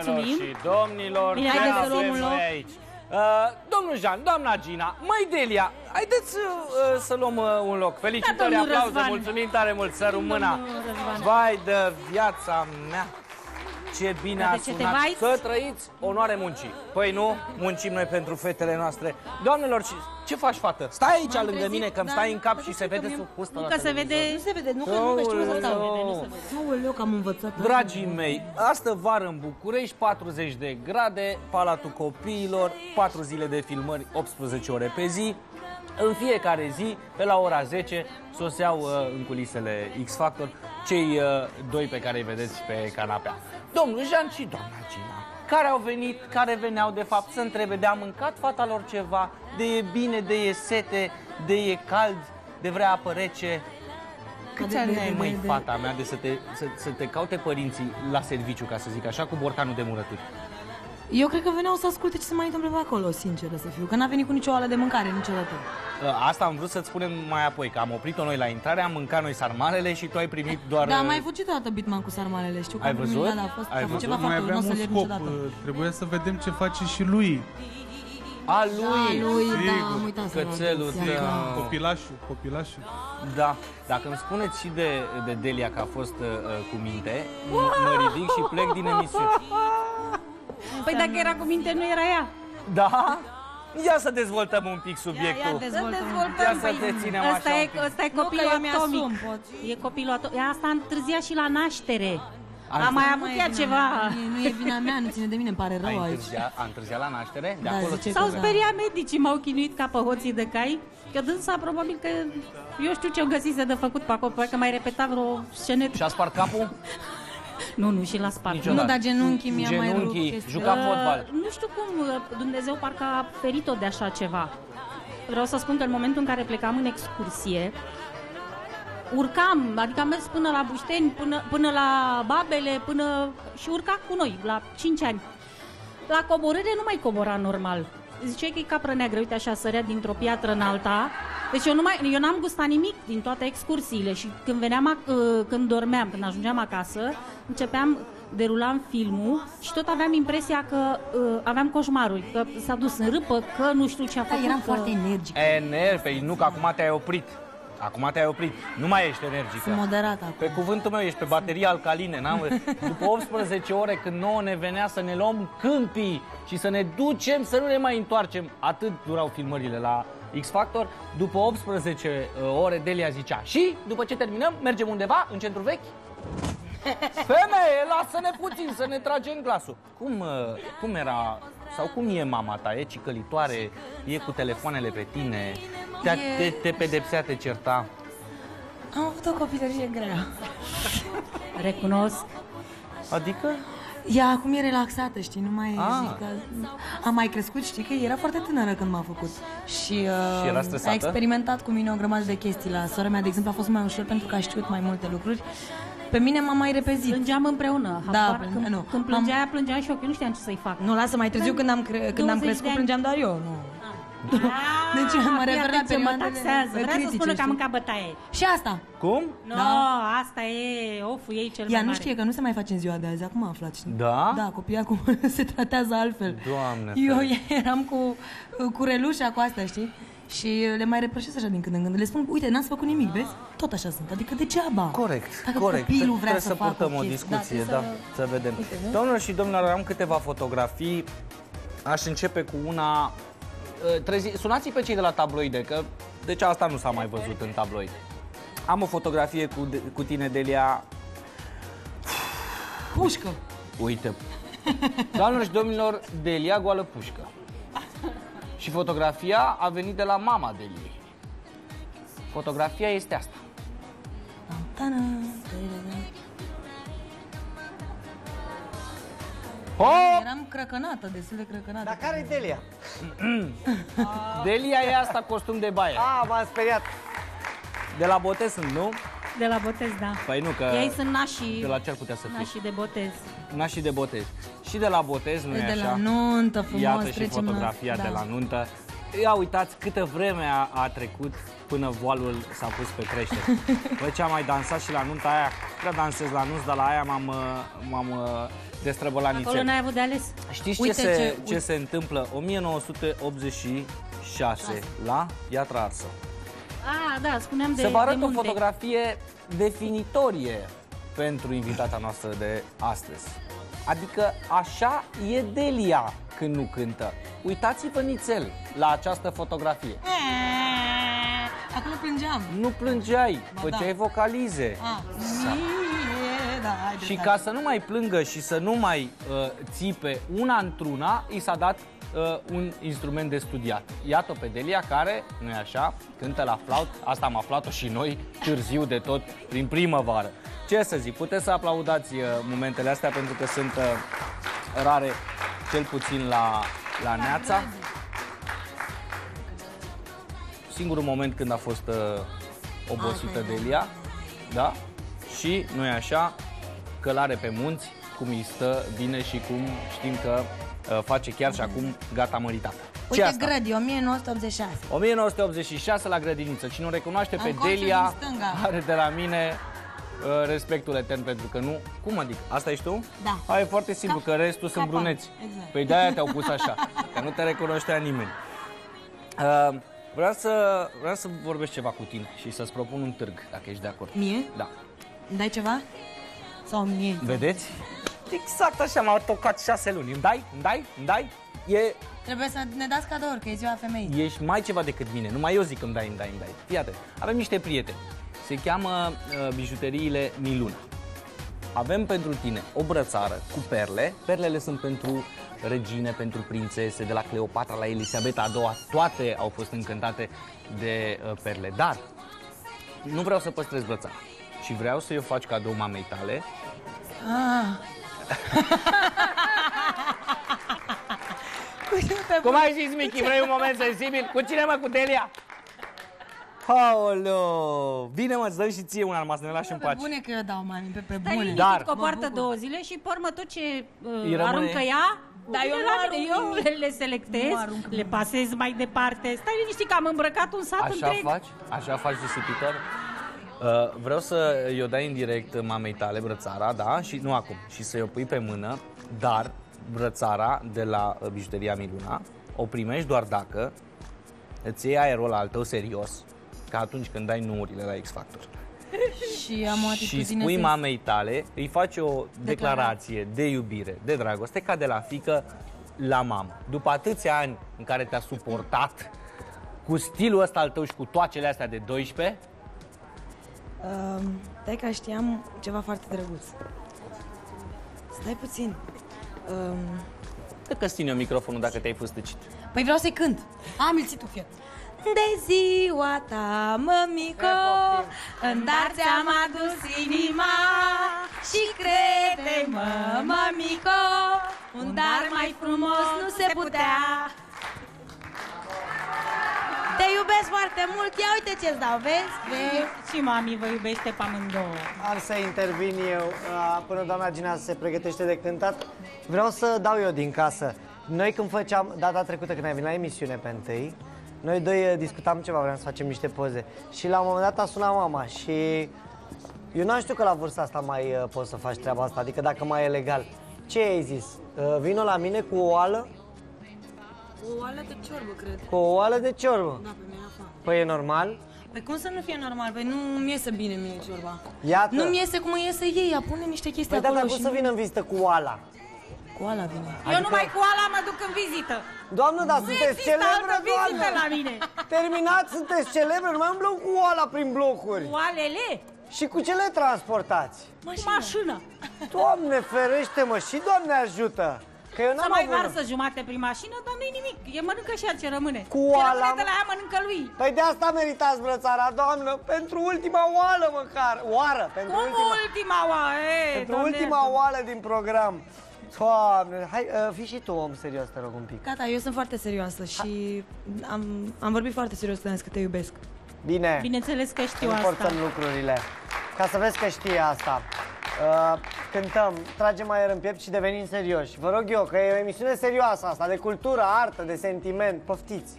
mulțumim. Și domnilor, bine, ce haideți să luăm avem un loc. noi aici? Domnul Jean, doamna Gina, măi Delia, haideți să luăm un loc. Felicitări, domnul aplauze, Răzvan. mulțumim tare mult, sărut mâna. Domnul Răzvan. Vai de viața mea. Ce bine Dar de ați ce te sunat. vaiți? Să trăiți, onoare muncii. Păi nu, muncim noi pentru fetele noastre. Doamnelor, ce faci, fată? Stai aici lângă mine, că îmi stai în cap și se vede sub fustă. Nu că se vede. Nu se vede, nu că știu să stau. Aoleu, că am învățat. Dragii mei, astă vară în București, 40 de grade, Palatul Copiilor, 4 zile de filmări, 18 ore pe zi. În fiecare zi, pe la ora 10, soseau în culisele X Factor cei doi pe care îi vedeți pe canapea. Domnul Jean și doamna Gina, care au venit, care veneau de fapt să întrebe de a mâncat fata lor ceva, de e bine, de e sete, de e cald, de vrea apă rece. Câți ani ai, măi, fata mea, de să te caute părinții la serviciu, ca să zic așa, cu borcanul de murături? Eu cred că veneau să asculte ce se mai întâmplă pe acolo, sinceră să fiu, că n-a venit cu nicio oală de mâncare niciodată. Asta am vrut să-ți spunem mai apoi, că am oprit-o noi la intrare, am mâncat noi sarmalele și tu ai primit doar... Da, am mai făcut odată Bitman cu sarmalele, știu că Ai am primit, văzut? da, a fost Ai văzut? ceva Mai faptul, nu o aveam să un le scop, niciodată. trebuia să vedem ce face și lui. A lui, Lui, da, Sigur. am uitat să cățelul luăm atenția. Copilașul. Da, dacă îmi spuneți și de Delia că a fost cu minte, mă ridic și plec din emisiune. Păi dacă era cu minte, nu era ea. Da? Ia să dezvoltăm un pic subiectul. Ia dezvoltăm. Ia să te ținem așa Ăsta un pic. e Nu, că copilul eu mi-asum, atomic. pot. E copilul atomic. Asta a întârziat și la naștere. A A mai avut Nu e ea vina ceva. mea, Nu e vina mea, nu ține de mine, îmi pare rău aici. A întârziat la naștere? De Da, acolo zice ce că S-au da. speriat medicii, m-au chinuit ca pe hoții de cai. Că dânsa probabil că eu știu ce-o găsise de făcut pe acolo, că mai repeta vreo scenetă. Și-a spart capul? Nu, și la spart. Niciodată. Nu, dar genunchii mi-a mai rupt Genunchii, chestia. juca fotbal. Nu știu cum, Dumnezeu parcă a ferit-o de așa ceva. Vreau să spun că în momentul în care plecam în excursie, urcam, adică am mers până la Bușteni, până la Babele, și urca cu noi, la 5 ani. La coborâre nu mai cobora normal. Ziceai că e capră neagră, uite așa, sărea dintr-o piatră în alta. Deci eu n-am gustat nimic din toate excursiile și când dormeam, când ajungeam acasă, derulam filmul și tot aveam impresia că aveam coșmaruri, că s-a dus în râpă, că nu știu ce a făcut. Eram foarte energic. Păi nu, că acum te-ai oprit. Acum te-ai oprit. Nu mai ești energică. Sunt moderat acum. Pe cuvântul meu, ești pe baterie alcaline. După 18 ore, când nouă ne venea să ne luăm câmpii și să ne ducem, să nu ne mai întoarcem, atât durau filmările la X Factor. După 18 ore, Delia zicea: și după ce terminăm, mergem undeva în centru vechi? Femeie, lasă-ne puțin să ne tragem glasul. Cum era, sau cum e mama ta? E cicălitoare? E cu telefoanele pe tine? Te pedepsea, te certa? Am avut o copilărie grea. Recunosc. Adică? Ea acum e relaxată, știi, nu mai zic că... Am mai crescut, știi, că era foarte tânără când m-a făcut. Și era stresată? a experimentat cu mine o grămadă de chestii. La sora mea, de exemplu, a fost mai ușor pentru că a știut mai multe lucruri. Pe mine m-a mai repezit. Plângeam împreună. Da, Când plângea ea, plângeam și eu, că nu știam ce să-i fac. Nu, lasă, mai târziu când am 20 crescut, de ani. plângeam doar eu, nu. Deci mă refer la ce mă perioadele taxează. Vreau să critice, spună că am știi? mâncat bătaie. Și asta. Cum? Nu, asta e oful ei cel mai Ea mare. nu știe că nu se mai face în ziua de azi, acum a aflat, știi? Da? Da, copiii acum se tratează altfel. Doamne Eu ferește. eram cu relușa cu asta, știi? Și le mai reproșesc așa din când în când. Le spun, uite, n-ați făcut nimic, vezi? Tot așa sunt, adică degeaba. Corect, Dacă corect. copilul vrea Trebuie să să facă purtăm o chestii, discuție, da, să vedem. Uite, vezi? Doamnelor și domnilor, am câteva fotografii. Aș începe cu una... Sunați pe cei de la tabloide, că deci asta nu s-a mai văzut în tabloid. Am o fotografie cu tine, Delia. Pușcă. Uite. Doamnelor și domnilor, Delia goală pușcă. Și fotografia a venit de la mama Deliei. Fotografia este asta. Eram crăcănată, destul de crăcănată. Dar care-i Delia? Delia e asta, costum de baie. M-am speriat. De la botez sunt, nu? De la botez, da. Păi nu, că Ei sunt nașii. de la ce ar putea să fie? Nașii de botez. Nașii de botez. Și de la botez, nu e De așa? la nuntă, frumos, Iată și trecem fotografia la... de da. la nuntă. Ia uitați câtă vreme a trecut până voalul s-a pus pe creștere. Bă, ce am mai dansat și la nunta aia, că dansez la nunți, dar la aia m-am destrăbălat nițel. Acolo n-ai avut de ales. Știți ce se întâmplă? 1986 la Piatra Arsă. Da, spuneam de Să vă arăt de o munte. fotografie definitorie pentru invitata noastră de astăzi. Adică așa e Delia când nu cântă. Uitați-vă nițel la această fotografie. Acum plângeam. Nu plângeai, Ba făceai da. vocalize. Da, Și ca să nu mai plângă și să nu mai țipe una într-una, i s-a dat un instrument de studiat. Iată pe Delia care, nu-i așa, cântă la flaut. Asta am aflat-o și noi târziu de tot, prin primăvară. Ce să zic, puteți să aplaudați momentele astea pentru că sunt rare, cel puțin la Neața. Singurul moment când a fost obosită Delia, da? Și, nu-i așa, călare pe munți, cum îi stă bine și cum știm că face chiar și acum gata măritată. Uite, Grădi, 1986. 1986 la grădiniță. Cine o recunoaște pe Delia are de la mine respectul etern, pentru că nu... Cum adică? Asta ești tu? Da. E foarte simplu, că restul sunt bruneți. Exact. Păi de-aia te-au pus așa, că nu te recunoștea nimeni. Vreau să vorbesc ceva cu tine și să-ți propun un târg, dacă ești de acord. Mie? Da. Îmi dai ceva? Sau mie? Vedeți? Exact așa, m-au tocat 6 luni. Îmi dai? Trebuie să ne dați cadouri, că e ziua femeii. Ești mai ceva decât mine. Numai eu zic îmi dai. Fii atent. Avem niște prieteni. Se cheamă bijuteriile Miluna. Avem pentru tine o brățară cu perle. Perlele sunt pentru regine, pentru prințese, de la Cleopatra la Elisabeta a II. Toate au fost încântate de perle. Dar nu vreau să păstrez brățara. Și vreau să-i o faci cadou mamei tale. Cum ai zis, Michi? Vrei un moment sensibil? Cu cine, mă? Cu Delia? Aoleo! Bine, mă, îți dăm și ție una, numai să ne lași în Pe pace. bune că eu dau, mami, pe Stai bune. liniștit, Dar- că o poartă 2 zile și pe urmă tot ce rămâne- aruncă ea, Dar eu nu arunc eu nimic. le selectez, Nu arunc le pasez mai departe. Stai liniștit că am îmbrăcat un sat întreg. Așa faci disipitor? Vreau să i-o dai în direct mamei tale brățara, da? Și nu acum, și să-i o pui pe mână, dar brățara de la bijuteria Miluna o primești doar dacă îți iei aerul al tău serios, ca atunci când dai nuurile la X Factor. Și am o Și atitudine spui mamei tale, îi faci o declarație de iubire, de dragoste, ca de la fiică la mamă. După atâția ani în care te-a suportat cu stilul ăsta al tău și cu toacele astea de 12, Stai că știam ceva foarte drăguț. Stai puțin. dă că ține eu microfonul dacă te-ai fustăcit. Păi vreau să-i cânt. Am ți tu, fie. De ziua ta, mămico, în dar ți-am adus inima și crede-mă, mămico, un dar mai frumos nu se putea. Te iubesc foarte mult, ia uite ce-ți dau, vezi? Și mami vă iubește pe amândouă. Am să intervin eu până doamna Gina se pregătește de cântat. Vreau să dau eu din casă. Noi când făceam, data trecută când ai venit la emisiune pe întâi, noi doi discutam ceva, vreau să facem niște poze. Și la un moment dat a sunat mama și eu n-am știut că la vârsta asta mai poți să faci treaba asta, adică dacă mai e legal. Ce ai zis? Vino la mine cu o oală? O oală de ciorbă, cred. Cu o oală de ciorbă? Da, pe mine afară. Păi e normal? Păi cum să nu fie normal? Păi nu-mi iese bine mie ciorba. Iată. Nu-mi iese cum îi iese ei, pune niște chestii Păi dar acolo cum și să vină în vizită cu oala? Cu oala vine. Eu numai cu ala mă duc în vizită. Doamnă, dar Nu sunteți există celebră, altă vizită doamnă! la mine. Terminați, sunteți celebră, nu mai umblăm cu oala prin blocuri. Oalele Și cu ce le transportați? cu mașină. Doamne ferește, mă, și Doamne ajută! Că eu Să n-am mai avut... varsă jumate prin mașină, dar nu-i nimic. E mănâncă și el ce rămâne. Cu Ce oala, rămâne mă? de la ea mănâncă lui. Păi de asta meritați brățara, doamnă, pentru ultima oală măcar. Oară, pentru Cum ultima... ultima oară? Pentru ultima oală din program. Doamne, hai, fii și tu om serios, te rog un pic. Gata, eu sunt foarte serioasă și am vorbit foarte serios când am zis că te iubesc. Bine, Bineînțeles că știu nu asta. forțăm lucrurile. Ca să vezi că știi asta. Cântăm, tragem aer în piept și devenim serioși. Vă rog eu, că e o emisiune serioasă asta, de cultură, artă, de sentiment. Poftiți!